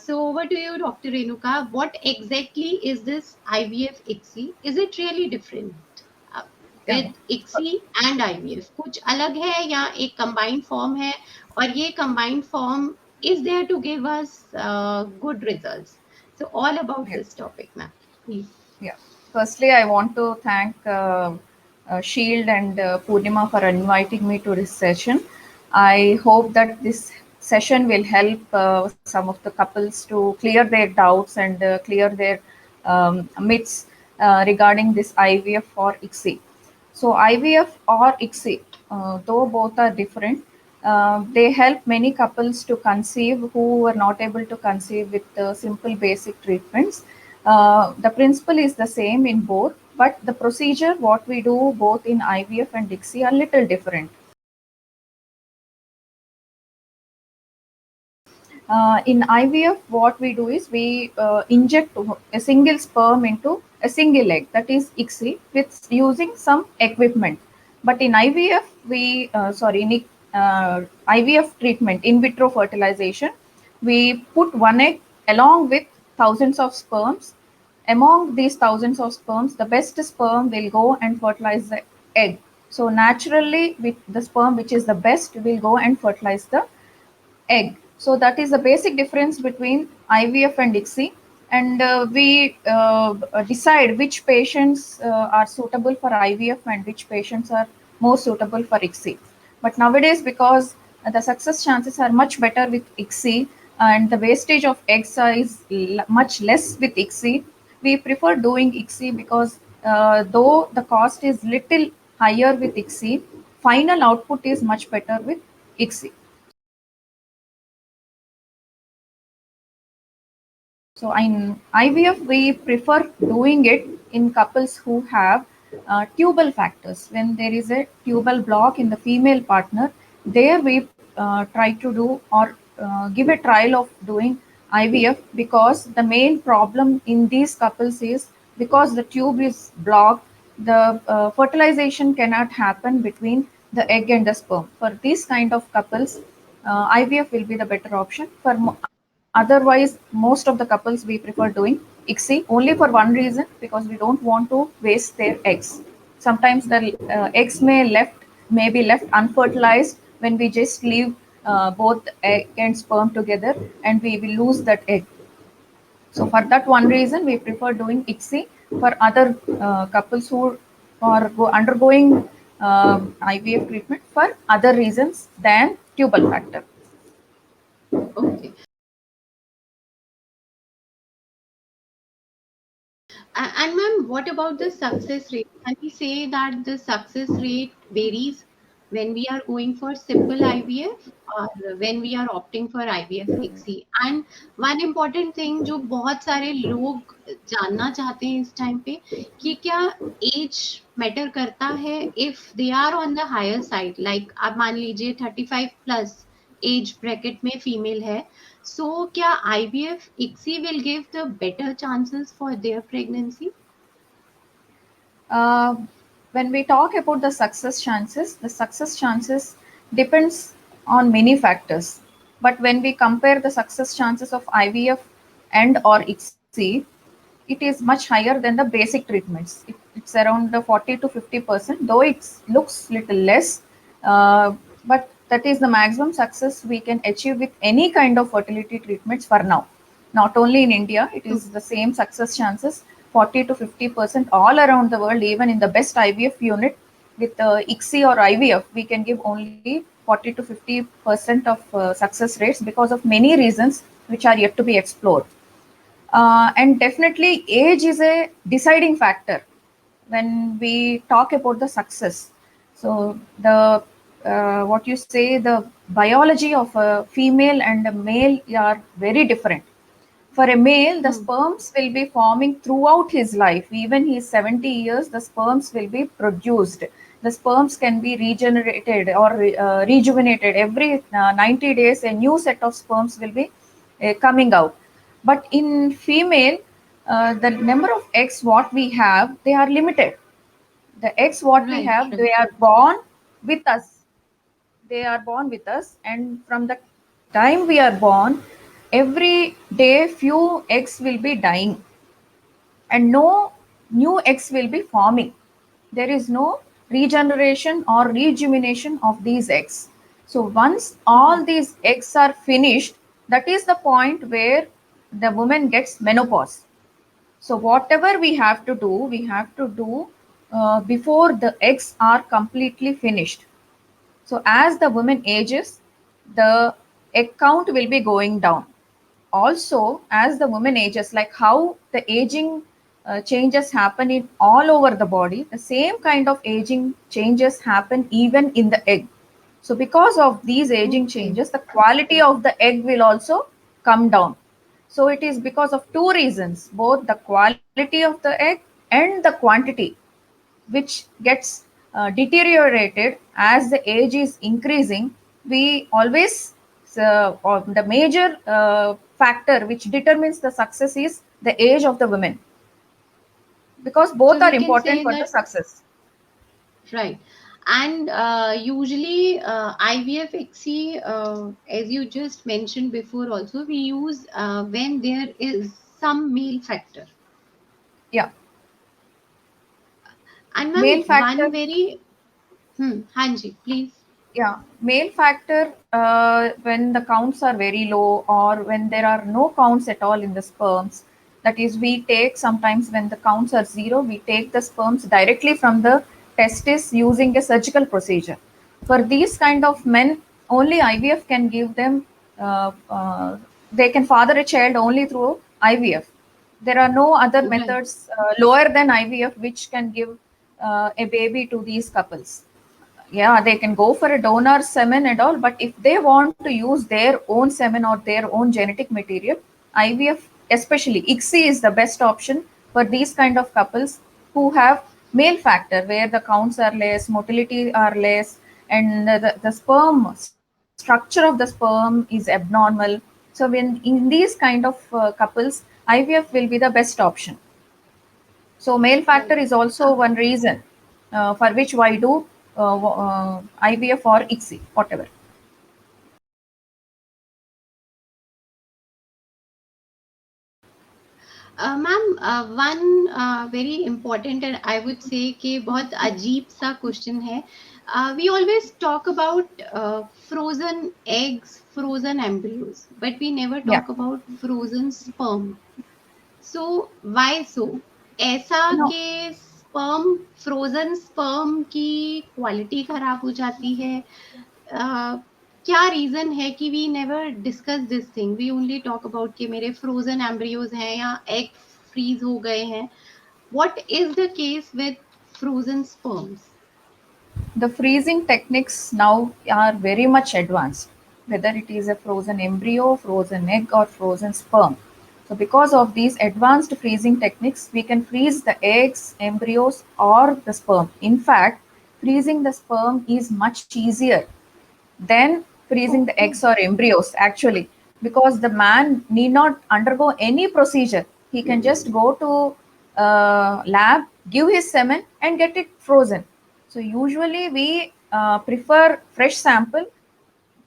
So over to you, Dr. Renuka. What exactly is this IVF ICSI? Is it really different uh, Yeah. with ICSI and IVF? कुछ अलग है या एक combined form है और ये combined form is there to give us good results? So all about Yeah. this topic, ma'am. Please. Yeah. Firstly, I want to thank Shield and Purnima for inviting me to this session. I hope that this session will help some of the couples to clear their doubts and clear their myths regarding this IVF or ICSI. So IVF or ICSI, though both are different, they help many couples to conceive who were not able to conceive with simple basic treatments. The principle is the same in both, but the procedure, what we do both in IVF and ICSI are little different. In IVF, what we do is we inject a single sperm into a single egg, that is ICSI, with using some equipment. But in IVF, IVF treatment, in vitro fertilization, we put one egg along with thousands of sperms. Among these thousands of sperms, the best sperm will go and fertilize the egg. So naturally, with the sperm which is the best will go and fertilize the egg. So that is the basic difference between IVF and ICSI. And we decide which patients are suitable for IVF and which patients are more suitable for ICSI. But nowadays, because the success chances are much better with ICSI and the wastage of eggs is much less with ICSI, we prefer doing ICSI because though the cost is little higher with ICSI, final output is much better with ICSI. So in IVF, we prefer doing it in couples who have tubal factors. When there is a tubal block in the female partner, there we try to do or give a trial of doing IVF because the main problem in these couples is because the tube is blocked, the fertilization cannot happen between the egg and the sperm. For these kind of couples, IVF will be the better option. Otherwise, most of the couples we prefer doing ICSI only for one reason, because we don't want to waste their eggs. Sometimes the eggs may be left unfertilized when we just leave both egg and sperm together, and we will lose that egg. So for that one reason, we prefer doing ICSI. For other couples who are undergoing IVF treatment for other reasons than tubal factor. Okay. And ma'am, what about the success rate? Can we say that the success rate varies when we are going for simple IVF or when we are opting for IVF ICSI? And one important thing जो बहुत सारे लोग जानना चाहते हैं इस time पे कि क्या एज मैटर करता है if they are on the higher side, like आप मान लीजिए 35 प्लस एज ब्रैकेट में फीमेल है, so क्या IVF ICSI will give the better chances for their pregnancy? Uh, when we talk about the success chances depends on many factors. But when we compare the success chances of IVF and or ICSI, it is much higher than the basic treatments. It's around the 40 to 50%, though it looks little less. But that is the maximum success we can achieve with any kind of fertility treatments for now. Not only in India, it is the same success chances 40 to 50% all around the world. Even in the best IVF unit with ICSI or IVF, we can give only 40 to 50% of success rates because of many reasons which are yet to be explored. And definitely, age is a deciding factor when we talk about the success. So the what you say, the biology of a female and a male are very different. For a male, the Hmm. sperms will be forming throughout his life. Even he is 70 years, the sperms will be produced. The sperms can be regenerated or rejuvenated every 90 days. A new set of sperms will be coming out. But in female, the number of eggs what we have, they are limited. The eggs what we Right, have, right. they are born with us. They are born with us, and from the time we are born, every day few eggs will be dying and no new eggs will be forming. There is no regeneration or rejuvenation of these eggs. So once all these eggs are finished, that is the point where the woman gets menopause. So whatever we have to do before the eggs are completely finished. So as the woman ages, the egg count will be going down. Also, as the woman ages, like how the aging changes happen in all over the body, the same kind of aging changes happen even in the egg. So because of these aging Okay. changes, the quality of the egg will also come down. So it is because of two reasons, both the quality of the egg and the quantity, which gets deteriorated as the age is increasing. We always, or the major factor which determines the success is the age of the women, because So both are we can important say for the that, success. right. And usually IVF XC, as you just mentioned before, also we use when there is some male factor. Yeah, And male ma'am, factor. one very, Hanji, please. Yeah, male factor, when the counts are very low or when there are no counts at all in the sperms. That is, we take sometimes when the counts are zero, we take the sperms directly from the testis using a surgical procedure. For these kind of men, only IVF can give them, they can father a child only through IVF. There are no other Right. methods lower than IVF which can give a baby to these couples. Yeah, they can go for a donor semen and all, but if they want to use their own semen or their own genetic material, IVF, especially ICSI, is the best option for these kind of couples who have male factor where the counts are less, motility are less, and the sperm structure of the sperm is abnormal. So when in these kind of couples, IVF will be the best option. So male factor Right. is also one reason for which why do IVF or ICSI, whatever. Ma'am one very important and I would say कि बहुत अजीब सा question है. We always talk about frozen eggs, frozen embryos, but we never Yeah. talk about frozen sperm. So why so? ऐसा No, कि sperm, frozen sperm की quality खराब हो जाती है. क्या रीजन है कि we never discuss this thing, we only talk about कि मेरे फ्रोजन एम्ब्रियोज हैं या एग फ्रीज हो गए हैं. What is the case with frozen sperms? the freezing techniques now are very much advanced, whether it is a frozen embryo, frozen egg, or frozen sperm. So, because of these advanced freezing techniques, we can freeze the eggs, embryos, or the sperm. In fact, freezing the sperm is much easier than freezing the okay. eggs or embryos, actually, because the man need not undergo any procedure. He can just go to lab, give his semen, and get it frozen. So usually we prefer fresh sample.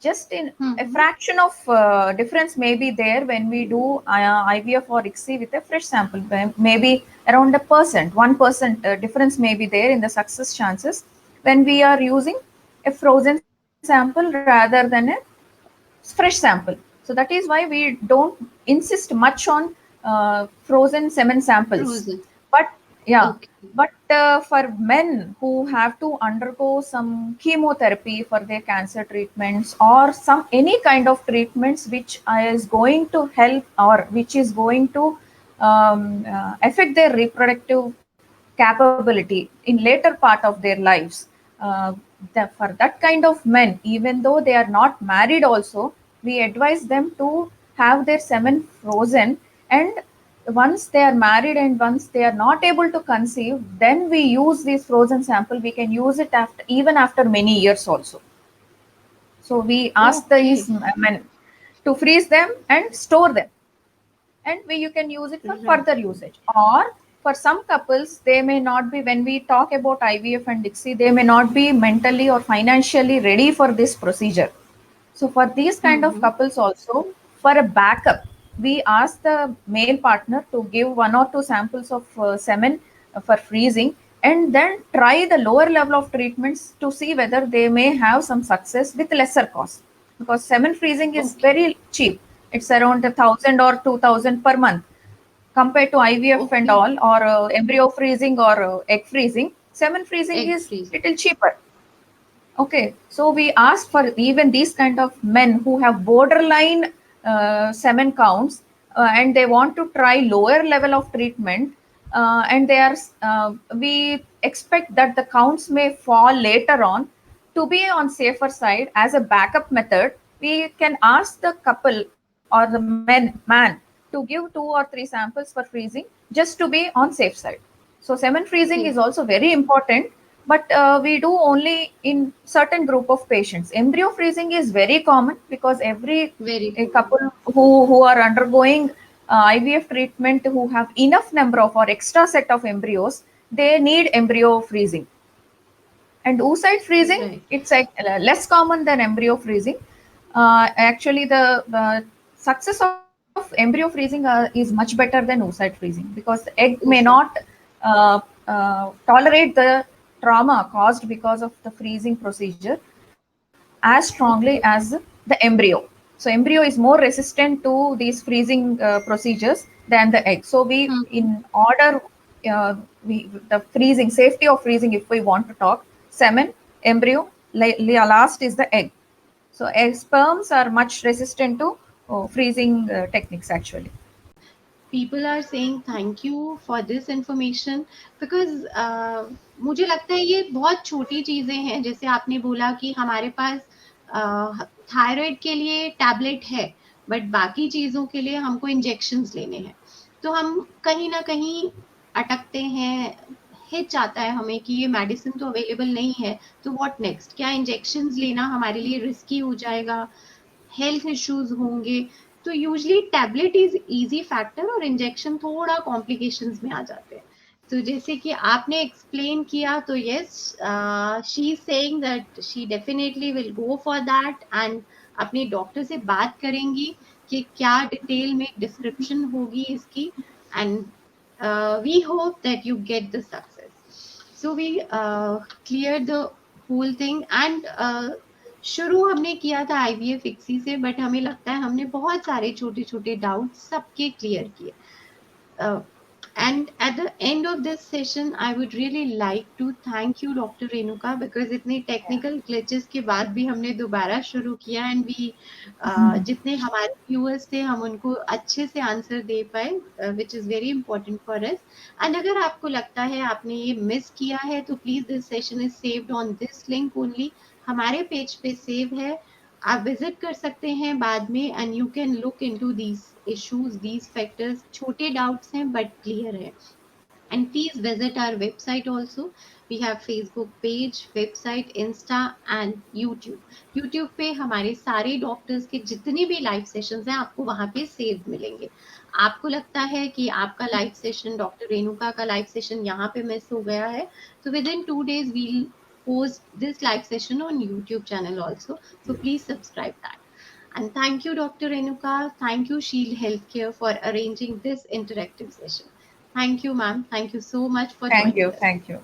Just in a hmm. fraction of difference may be there when we do IVF or ICSI with a fresh sample. Maybe around 1% difference may be there in the success chances when we are using a frozen sample rather than a fresh sample. So that is why we don't insist much on frozen semen samples. Frozen. But yeah, okay. but for men who have to undergo some chemotherapy for their cancer treatments or some any kind of treatments which is going to help or which is going to affect their reproductive capability in later part of their lives, for that kind of men, even though they are not married also, we advise them to have their semen frozen. And once they are married and once they are not able to conceive, then we use this frozen sample. We can use it after even after many years also. So we ask okay. these men to freeze them and store them, and you can use it for right. further usage. Or for some couples, they may not be, when we talk about IVF and ICSI, they may not be mentally or financially ready for this procedure. So for these kind of hmm. couples also, For a backup, we ask the male partner to give 1 or 2 samples of semen for freezing, and then try the lower level of treatments to see whether they may have some success with lesser cost. Because semen freezing is Okay. very cheap. It's around 1,000 or 2,000 per month compared to IVF and Okay. all, or embryo freezing or egg freezing. Semen freezing Egg is freezing. little cheaper. Okay, so we ask for even these kind of men who have borderline semen counts, and they want to try lower level of treatment, and they are we expect that the counts may fall later on. To be on safer side, as a backup method, we can ask the couple or the man to give 2 or 3 samples for freezing, just to be on safe side. So semen freezing is Okay. also very important, but we do only in certain group of patients. Embryo freezing is very common because every Very a common. couple who are undergoing IVF treatment, who have enough number of or extra set of embryos, they need embryo freezing. And oocyte freezing, Right. it's less common than embryo freezing. Actually, the success of embryo freezing is much better than oocyte freezing, because the egg may not Oocyte. tolerate the trauma caused because of the freezing procedure as strongly Okay. as the embryo. So embryo is more resistant to these freezing procedures than the egg. So we, Hmm. in order, the freezing, safety of freezing, if we want to talk, semen, embryo, last is the egg. So egg sperms are much resistant to freezing techniques actually. People are saying thank you for this information because मुझे लगता है ये बहुत छोटी चीजें हैं, जैसे आपने बोला कि हमारे पास थायराइड के लिए टैबलेट है, बट बाकी चीजों के लिए हमको इंजेक्शंस लेने हैं, तो हम कहीं ना कहीं अटकते हैं, हिच आता है हमें कि ये मेडिसिन तो अवेलेबल नहीं है, तो व्हाट नेक्स्ट, क्या इंजेक्शंस लेना हमारे लिए रिस्की हो जाएगा, हेल्थ इश्यूज होंगे, तो usually tablet is easy factor और इंजेक्शन थोड़ा कॉम्प्लिकेशंस में आ जाते हैं। तो जैसे कि आपने एक्सप्लेन किया, तो yes, she is saying that she definitely will go for that and अपने डॉक्टर से बात करेंगी कि क्या डिटेल में डिस्क्रिप्शन होगी इसकी, and we hope that you get the success. So we clear the whole thing, and शुरू हमने किया था आईवीएफ इक्सी से, बट हमें लगता है हमने बहुत सारे छोटे छोटे डाउट सबके क्लियर किए। And at the end of this session I would really like to thank you doctor Renuka, because इतने टेक्निकल ग्लिचेस के बाद भी हमने दोबारा शुरू किया, एंड वी जितने हमारे व्यूअर्स थे हम उनको अच्छे से आंसर दे पाए, which is very important for us. And अगर आपको लगता है आपने ये मिस किया है, तो please this session is saved on this link only, हमारे पेज पे सेव है, आप विजिट कर सकते हैं बाद में, and you can look into these issues, these factors, छोटे डाउट्स हैं बट क्लियर है। And please visit our website also. We have Facebook page, website, Insta and YouTube. YouTube पे हमारे सारे डॉक्टर्स के जितने भी लाइव सेशंस हैं आपको वहां पे सेव मिलेंगे। आपको लगता है कि आपका लाइव सेशन, डॉक्टर रेणुका का लाइव सेशन यहाँ पे मिस हो गया है, तो within 2 days we'll post this live session on YouTube channel also. So please subscribe that. And thank you, Dr. Renuka. Thank you, Shield Healthcare, for arranging this interactive session. Thank you, ma'am. Thank you so much for Thank joining you. us. Thank you.